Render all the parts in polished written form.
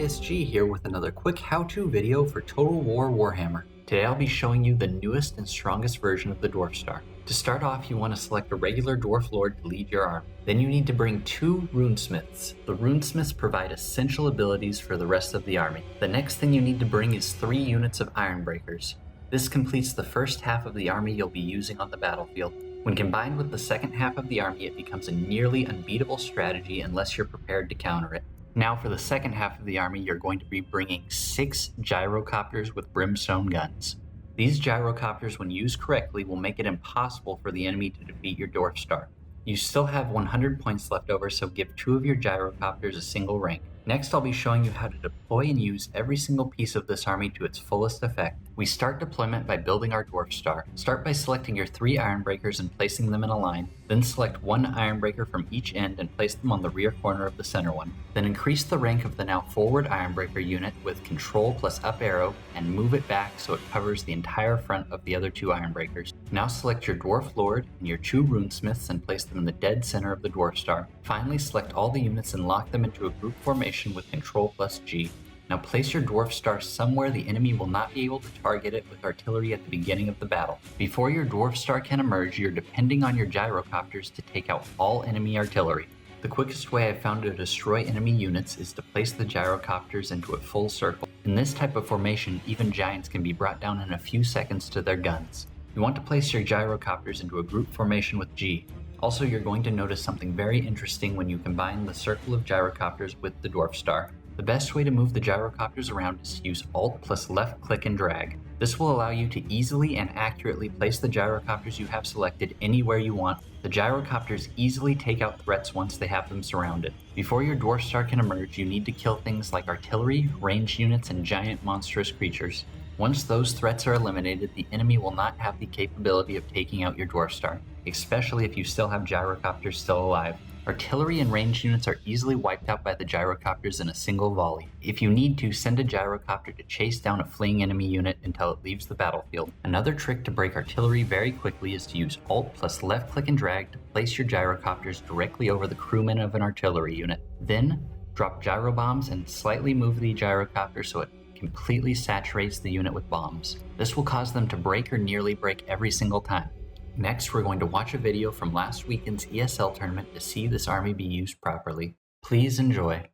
YSG here with another quick how-to video for Total War Warhammer. Today I'll be showing you the newest and strongest version of the Dwarf Star. To start off, you want to select a regular Dwarf Lord to lead your army. Then you need to bring 2 Runesmiths. The Runesmiths provide essential abilities for the rest of the army. The next thing you need to bring is 3 units of Ironbreakers. This completes the first half of the army you'll be using on the battlefield. When combined with the second half of the army, it becomes a nearly unbeatable strategy unless you're prepared to counter it. Now for the second half of the army, you're going to be bringing 6 gyrocopters with brimstone guns. These gyrocopters, when used correctly, will make it impossible for the enemy to defeat your Dwarf Star. You still have 100 points left over, so give 2 of your gyrocopters a single rank. Next, I'll be showing you how to deploy and use every single piece of this army to its fullest effect. We start deployment by building our Dwarf Star. Start by selecting your 3 Ironbreakers and placing them in a line. Then select 1 Ironbreaker from each end and place them on the rear corner of the center one. Then increase the rank of the now forward Ironbreaker unit with Control plus up arrow and move it back so it covers the entire front of the other 2 Ironbreakers. Now select your Dwarf Lord and your 2 Runesmiths and place them in the dead center of the Dwarf Star. Finally, select all the units and lock them into a group formation with Control plus G. Now place your Dwarf Star somewhere the enemy will not be able to target it with artillery at the beginning of the battle. Before your Dwarf Star can emerge, you're depending on your gyrocopters to take out all enemy artillery. The quickest way I've found to destroy enemy units is to place the gyrocopters into a full circle. In this type of formation, even giants can be brought down in a few seconds to their guns. You want to place your gyrocopters into a group formation with G. Also, you're going to notice something very interesting when you combine the circle of gyrocopters with the Dwarf Star. The best way to move the gyrocopters around is to use Alt plus left click and drag. This will allow you to easily and accurately place the gyrocopters you have selected anywhere you want. The gyrocopters easily take out threats once they have them surrounded. Before your Dwarf Star can emerge, you need to kill things like artillery, ranged units, and giant monstrous creatures. Once those threats are eliminated, the enemy will not have the capability of taking out your Dwarf Star, especially if you still have gyrocopters still alive. Artillery and ranged units are easily wiped out by the gyrocopters in a single volley. If you need to, send a gyrocopter to chase down a fleeing enemy unit until it leaves the battlefield. Another trick to break artillery very quickly is to use Alt plus left click and drag to place your gyrocopters directly over the crewmen of an artillery unit. Then, drop gyro bombs and slightly move the gyrocopter so it completely saturates the unit with bombs. This will cause them to break or nearly break every single time. Next, we're going to watch a video from last weekend's ESL tournament to see this army be used properly. Please enjoy.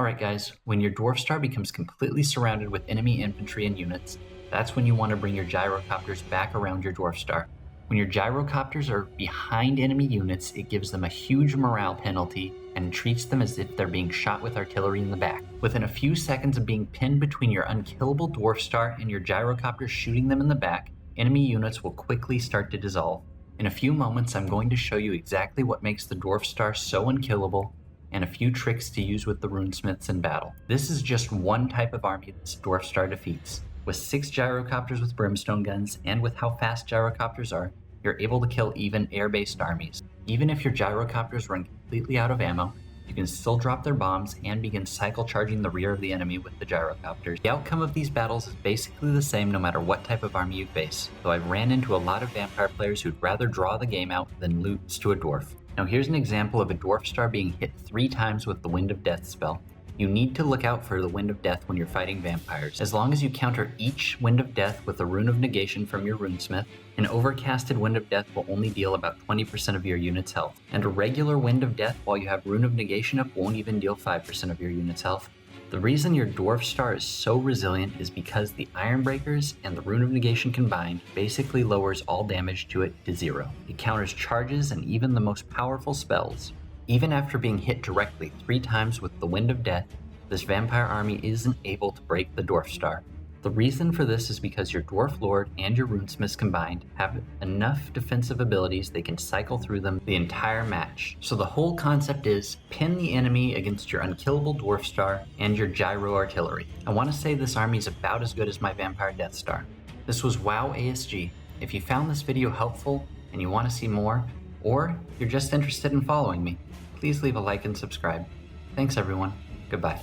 Alright guys, when your Dwarf Star becomes completely surrounded with enemy infantry and units, that's when you want to bring your gyrocopters back around your Dwarf Star. When your gyrocopters are behind enemy units, it gives them a huge morale penalty and treats them as if they're being shot with artillery in the back. Within a few seconds of being pinned between your unkillable Dwarf Star and your gyrocopters shooting them in the back, enemy units will quickly start to dissolve. In a few moments, I'm going to show you exactly what makes the Dwarf Star so unkillable and a few tricks to use with the runesmiths in battle. This is just one type of army this Dwarf Star defeats. With 6 gyrocopters with brimstone guns, and with how fast gyrocopters are, you're able to kill even air-based armies. Even if your gyrocopters run completely out of ammo, you can still drop their bombs and begin cycle charging the rear of the enemy with the gyrocopters. The outcome of these battles is basically the same no matter what type of army you face, though I've ran into a lot of vampire players who'd rather draw the game out than lose to a dwarf. Now here's an example of a Dwarf Star being hit 3 times with the Wind of Death spell. You need to look out for the Wind of Death when you're fighting vampires. As long as you counter each Wind of Death with a Rune of Negation from your runesmith, an overcasted Wind of Death will only deal about 20% of your unit's health. And a regular Wind of Death while you have Rune of Negation up won't even deal 5% of your unit's health. The reason your Dwarf Star is so resilient is because the Ironbreakers and the Rune of Negation combined basically lowers all damage to it to 0. It counters charges and even the most powerful spells. Even after being hit directly 3 times with the Wind of Death, this vampire army isn't able to break the Dwarf Star. The reason for this is because your Dwarf Lord and your runesmiths combined have enough defensive abilities they can cycle through them the entire match. So the whole concept is pin the enemy against your unkillable Dwarf Star and your gyro artillery. I want to say this army is about as good as my Vampire Death Star. This was WoW ASG. If you found this video helpful and you want to see more, or you're just interested in following me, please leave a like and subscribe. Thanks everyone. Goodbye.